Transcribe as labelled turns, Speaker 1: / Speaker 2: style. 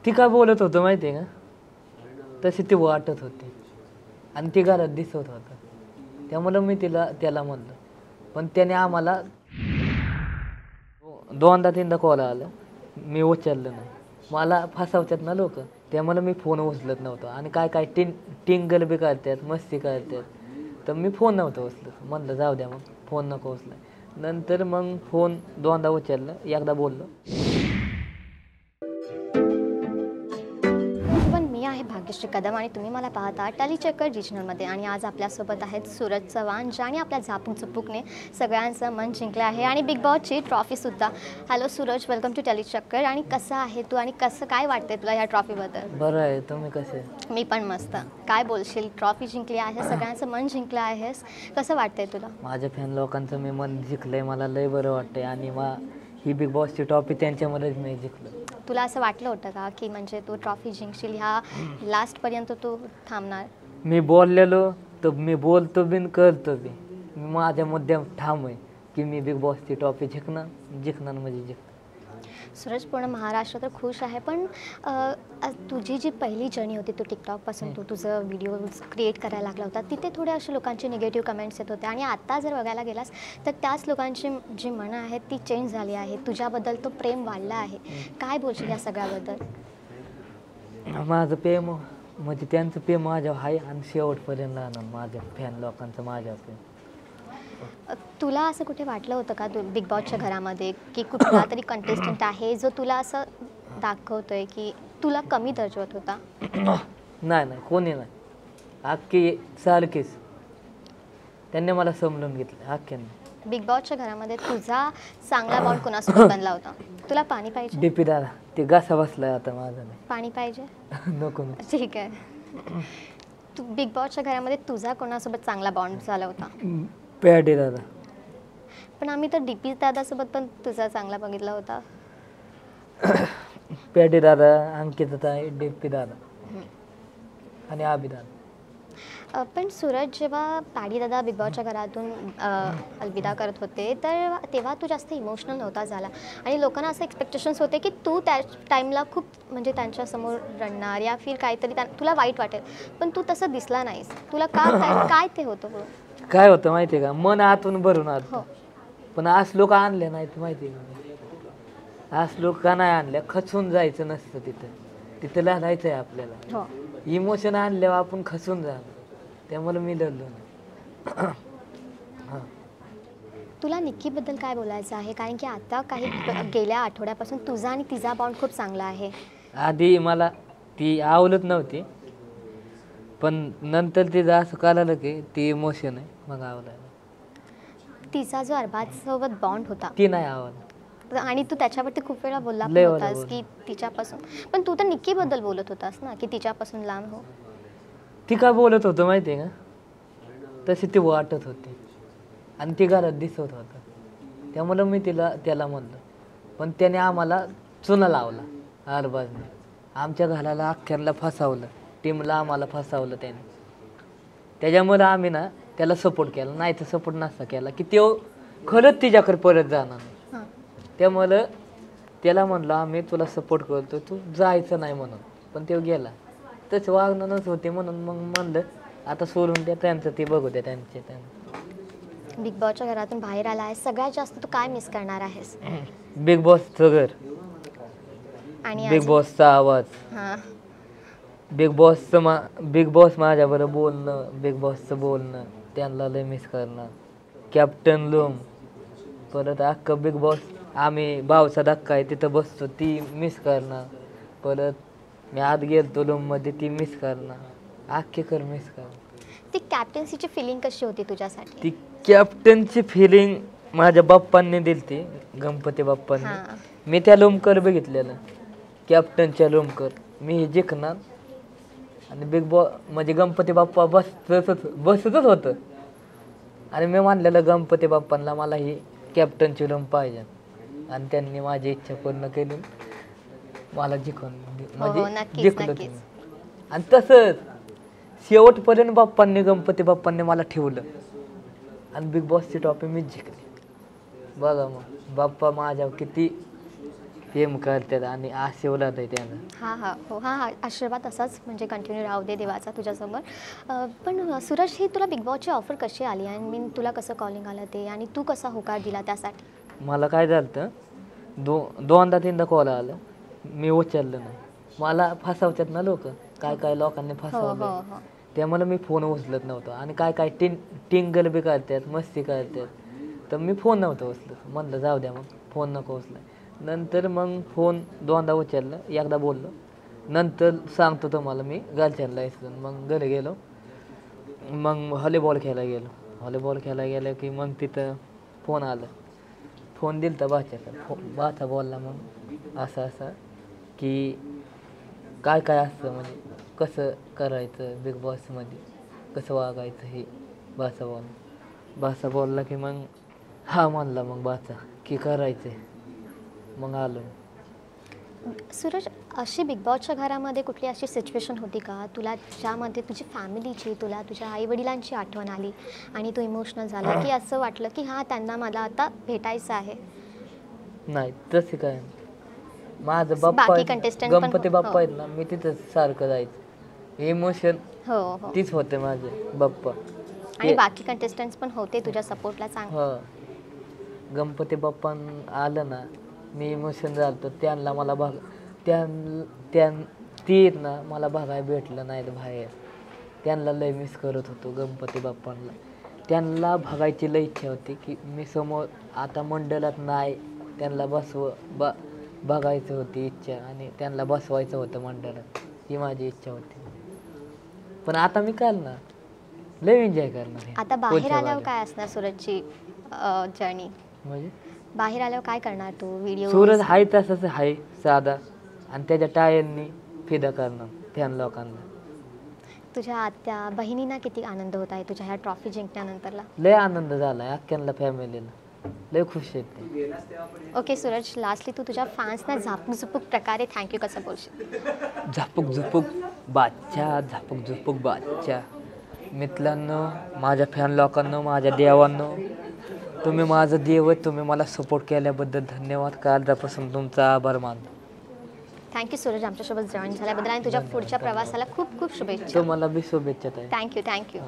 Speaker 1: ती काय बोलत होतं माहिती आहे का, तशी ती वाटत होती आणि ती घरात दिसत होतं. त्यामुळं मी त्याला म्हणलं, पण त्याने आम्हाला दोनदा तीनदा कॉल आला, मी उचललं नाही. मला फसवतात ना लोक, त्यामुळे मी फोन उचलत नव्हतो. आणि काय काय टिंगल बी करतात, मस्ती करतात, तर मी फोन नव्हतो उचलत. म्हणलं जाऊ द्या, मग फोन नको उचला. नंतर मग फोन दोनदा उचललं, एकदा बोललो.
Speaker 2: पण मी आहे भाग्यश्री कदम आणि तुम्ही मला पाहता टॅलीचेकर रिजनलमध्ये. आणि आज आपल्यासोबत आहेत सूरज चव्हाण, ज्याने आपल्या झापूक झुपूकने सगळ्यांचं मन जिंकलं आहे आणि बिग बॉसची ट्रॉफीसुद्धा. Hello Suraj, welcome to Tellychakkar. आणि कसं आहे तू आणि कसं काय वाटतंय तुला ह्या ट्रॉफीबद्दल?
Speaker 1: बरं आहे, तुम्ही कसे?
Speaker 2: मी पण मस्त. काय बोलशील, ट्रॉफी जिंकली आहे, सगळ्यांचं मन जिंकलं आहेस, कसं वाटतंय तुला?
Speaker 1: माझ्या फॅन लोकांचं मी मन जिंकलंय, मला लय बरं वाटतंय. आणि ही बिग बॉसची ट्रॉफी त्यांच्यामध्येच मी जिंकलो.
Speaker 2: तुला असं वाटलं होतं का की म्हणजे तू ट्रॉफी जिंकशील, ह्या लास्टपर्यंत तू थांबणार?
Speaker 1: मी बोललेलो तर मी बोलतो बिन करतो बी. मी माझ्या मुद्द्यावर ठाम आहे की मी बिग बॉसची ट्रॉफी जिंकणार म्हणजे जिंकणार.
Speaker 2: सूरज, पूर्ण महाराष्ट्र तर खुश आहे, पण तुझी जी पहिली जर्नी होती, तू टिकटॉकपासून तुझं व्हिडिओज क्रिएट करायला लागला होता, तिथे थोडे असे लोकांचे निगेटिव्ह कमेंट्स येत होते. आणि आता जर बघायला गेलास तर त्याच लोकांची जी मनं आहेत ती चेंज झाली आहे, तुझ्याबद्दल तो प्रेम वाढला आहे. काय बोलशील या सगळ्याबद्दल?
Speaker 1: माझं प्रेम म्हणजे त्यांचं प्रेम माझ्यावर आहे आणि शेवटपर्यंत राहणार माझ्या फॅन लोकांचं माझ्यावर प्रेम.
Speaker 2: तुला असं कुठे वाटलं होतं का, तू बिग बॉसच्या घरामध्ये, की कुठला तरी कंटेस्टंट आहे जो तुला असं दाखवतोय की तुला कमी दर्जवत होता?
Speaker 1: नाही, कोणी नाही. अख्खी सारखीच त्यांनी मला समजून घेतलं अख्ख्यांनी.
Speaker 2: बिग बॉसच्या घरामध्ये तुझा चांगला बॉन्ड कोणासोबत बनला होता? तुला पाणी पाहिजे?
Speaker 1: डीपी दादा, ते घसा बसलाय आता माझा. नाही
Speaker 2: पाणी पाहिजे?
Speaker 1: नको.
Speaker 2: ठीक आहे. तू बिग बॉसच्या घरामध्ये तुझा कोणासोबत चांगला बॉन्ड झाला होता?
Speaker 1: पॅडी दादा.
Speaker 2: पण आम्ही तर डीपी दादासोबत पण तुझा चांगला बघितला होता.
Speaker 1: पॅडी दादा, अंकित ताई, डीपी दादा आणि आबी दादा.
Speaker 2: पण सूरज, जेव्हा पॅडी दादा बिग बॉसच्या घरातून अलविदा करत होते, तर तेव्हा तू जास्त इमोशनल नव्हता झाला आणि लोकांना असं एक्सपेक्टेशन्स होते की तू त्या टाईमला खूप म्हणजे त्यांच्यासमोर रडणार या फिर काहीतरी तुला वाईट वाटेल, पण तू तसं दिसला नाहीस. तुला काय ते होतं?
Speaker 1: काय होतं माहिती आहे का, मन आतून भरून आलं.
Speaker 2: हो.
Speaker 1: पण आज लोक आणले नाहीत माहिती आहे का, आज लोक का नाही आणल्या, खचून जायचं नसतं तिथं लढायचं आहे आपल्याला.
Speaker 2: हो.
Speaker 1: इमोशन आणल्यावर आपण खचून झालो, त्यामुळे मी लढलो नाही. हां.
Speaker 2: तुला निक्कीबद्दल काय बोलायचं आहे? कारण की आता काही गेल्या आठवड्यापासून तुझा आणि तिचा बॉन्ड खूप चांगला आहे.
Speaker 1: आधी मला ती आवडत नव्हती, पण नंतर तिचं असं कळलं की ती इमोशन आहे, मग आवडायला.
Speaker 2: तिचा जो अरबाजसोबत बॉन्ड होता
Speaker 1: ती नाही आवडत.
Speaker 2: आणि तू त्याच्यावरती खूप वेळा बोलला पण होतास की तिच्यापासून, पण तू तर निक्कीबद्दल बोलत होतास ना की तिच्यापासून लांब हो.
Speaker 1: ती काय बोलत होतं माहिती आहे का, तशी ती वाटत होती आणि ती घरात दिसत होतं. त्यामुळं मी त्याला म्हणलं, पण त्याने आम्हाला चुना लावला अरबाजने. आमच्या घराला अख्ख्यांना फसवलं, टीमला आम्हाला फसवलं त्याने. त्याच्यामुळं आम्ही ना त्याला सपोर्ट केला, नाही तर सपोर्ट नसता केला की तो खरंच तिच्याकडे परत जाणार नाही. त्यामुळं त्याला म्हणलं आम्ही तुला सपोर्ट करतो, तू जायचं नाही म्हणून, पण तो गेला. तसं वागणूकच होते म्हणून मग म्हणलं आता सोडून द्या, त्यांचं ते बघू द्या त्यांचे.
Speaker 2: बिग बॉसच्या घरातून बाहेर आला आहेस, सगळ्यात जास्त तू काय मिस करणार आहेस?
Speaker 1: बिग बॉसचं घर आणि बिग बॉसचा आवाज, बिग बॉस माझ्याबरोबर बोलणं, बिग बॉसचं बोलणं, त्यांना लय मिस करणार. कॅप्टन लूम, परत अख्खं बिग बॉस, आम्ही भावचा धक्का आहे तिथं बसतो, ती मिस करणार. परत मी आत गेलतो रूममध्ये, ती मिस करणार. अख्खेकर मिस करणार.
Speaker 2: ती कॅप्टन्सीची फिलिंग कशी होती तुझ्यासाठी?
Speaker 1: ती कॅप्टनची फिलिंग माझ्या बाप्पांनी दिलती, गणपती बाप्पांनी. मी त्या लोमकर बघितलेलं, कॅप्टनच्या लोमकर. मी जिंकणार आणि बिग बॉस म्हणजे गणपती बाप्पा बसतच होतं आणि मी म्हणलेलं गणपती बाप्पांना मला ही कॅप्टनची रूम पाहिजे, आणि त्यांनी माझी इच्छा पूर्ण केली, मला जिंकून म्हणजे जिंकलं. आणि तसंच शेवटपर्यंत गणपती बाप्पांनी मला ठेवलं आणि बिग बॉसची ट्रॉफी मीच जिंकली. बघा मग बाप्पा माझ्या किती प्रेम करतात आणि आशीर्वाद आहे त्यांना.
Speaker 2: हा आशीर्वाद असाच म्हणजे कंटिन्यू राहू दे देवाचा तुझ्यासमोर. पण सूरज, ही तुला बिग बॉसची ऑफर कशी आली आणि मीन तुला कसं कॉलिंग आलं ते, आणि तू कसा होकार दिला त्यासाठी?
Speaker 1: मला काय झालं होतं, दोनदा तीनदा कॉल आला, मी उचललं नाही. मला फसवतात ना लोक, काय लोकांनी फसवलं,
Speaker 2: हो.
Speaker 1: त्यामुळे मी फोन उचलत नव्हतो. आणि काय टिंगल बी करतात, मस्ती करतात, तर मी फोन नव्हतं उचलत. म्हणलं जाऊ द्या, मग फोन नको उचलाय. नंतर मग फोन दोनदा उचललं, एकदा बोललो, नंतर सांगतो तुम्हाला मी घरच्यांना विसरून. मग घरी गेलो, मग व्हॉलीबॉल खेळायला गेलं की मग तिथं फोन आलं. फोन दिला तर बाचा बोलला मग असं की काय असतं, म्हणजे कसं करायचं बिग बॉसमध्ये, कसं वागायचं, हे बाचा बोलला की मग हा म्हणला मग बाचा की करायचं. मग आलो.
Speaker 2: सूरज, अशी बिग बॉसच्या घरामध्ये कुठली अशी सिच्युएशन होती का तुला, ज्यामध्ये तुझी फॅमिलीची, तुला तुझ्या आईवडिलांची आठवण आली आणि तू इमोशनल झाला, की असं वाटलं की हां त्यांना मला आता भेटायचं आहे?
Speaker 1: नाही तसे काय, माझं
Speaker 2: बाकी
Speaker 1: बाप्पा
Speaker 2: contestant पण
Speaker 1: गणपती बाप्पा आहेत ना, मी तिथं सारखं जायचं. इमोशन
Speaker 2: हो.
Speaker 1: तीच होते माझे बाप्पा.
Speaker 2: आणि बाकी कंटेस्टंट्स पण होते तुझ्या सपोर्टला
Speaker 1: हो, गणपती बाप्पा आलं ना, मी इमोशन झालं. त्यांना मला ती ना मला बघायला भेटलं नाही बाहेर. त्यांना लय मिस करत होतो गणपती बाप्पांना. त्यांना बघायची लय इच्छा होती की मी समोर आता मंडळात नाही, त्यांना बघायचं होती इच्छा, आणि त्यांना बसवायचं होतं मंडळात, ही माझी इच्छा होती. पण आता मी करणार, लय एन्जॉय करणार.
Speaker 2: आता बाहेर आल्यावर काय असणार सूरजची जर्नी?
Speaker 1: म्हणजे
Speaker 2: बाहेर आल्यावर काय करणार तू? व्हिडिओ?
Speaker 1: सूरज हाय तसंच हाय, साधा, आणि त्याच्या टायरनी फिदा करणार फॅन लोकांना.
Speaker 2: तुझ्या आत्या बहिणींना किती आनंद होत आहे तुझ्या ह्या ट्रॉफी जिंकल्यानंतरला?
Speaker 1: लय आनंद झालाय अख्ख्यांना, फॅमिलीला लय खुश आहेत ते.
Speaker 2: ओके सूरज, लास्टली तू तुझ्या फॅन्सना झापूक प्रकारे थँक्यू कसं बोलशील?
Speaker 1: झापूक बादच्या मित्रांनो, माझ्या फॅन लोकांनो, माझ्या देवांनो, तुम्ही माझं देव आहे. तुम्ही मला सपोर्ट केल्याबद्दल धन्यवाद. कालपासून तुमचा आभार मानतो.
Speaker 2: थँक्यू सूरज, आमच्यासोबत जॉईन झाल्याबद्दल आणि तुझ्या पुढच्या प्रवासाला खूप खूप शुभेच्छा.
Speaker 1: तुम्हाला बी शुभेच्छा.
Speaker 2: थँक्यू.